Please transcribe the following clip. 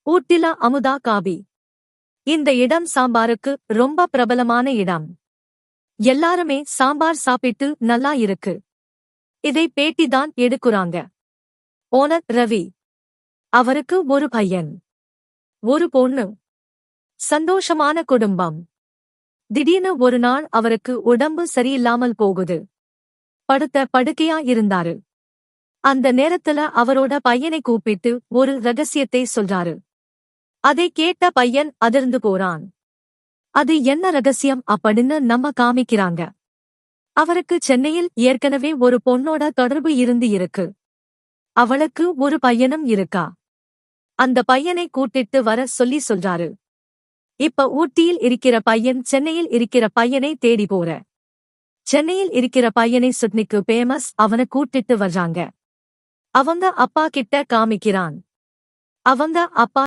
ஊட்டில அமுதா காபி. இந்த இடம் சாம்பாருக்கு ரொம்ப பிரபலமான இடம். எல்லாருமே சாம்பார் சாப்பிட்டு நல்லா இருக்கு. இதை பேட்டி தான் எடுக்குறாங்க. ஓனர் ரவி. அவருக்கு ஒரு பையன், ஒரு பொண்ணு. சந்தோஷமான குடும்பம். திடீர்னு ஒரு நாள் அவருக்கு உடம்பு சரியில்லாமல் போகுது. படுத்த படுக்கையா இருந்தாரு. அந்த நேரத்துல அவரோட பையனை கூப்பிட்டு ஒரு ரகசியத்தை சொல்றாரு. அதை கேட்ட பையன் அதிர்ந்து போறான். அது என்ன ரகசியம் அப்படின்னு நம்ம காமிக்கிறாங்க. அவருக்கு சென்னையில் ஏற்கனவே ஒரு பொண்ணோட தொடர்பு இருக்கு. அவளுக்கு ஒரு பையனும் இருக்கா. அந்த பையனை கூட்டிட்டு வர சொல்றாரு. இப்ப ஊட்டியில் இருக்கிற பையன் சென்னையில் இருக்கிற பையனை தேடி போற. சென்னையில் இருக்கிற பையனை சுட்னிக்கு பேமஸ் அவனை கூட்டிட்டு வர்றாங்க. அவங்க அப்பா கிட்ட காமிக்கிறான். அவங்க அப்பா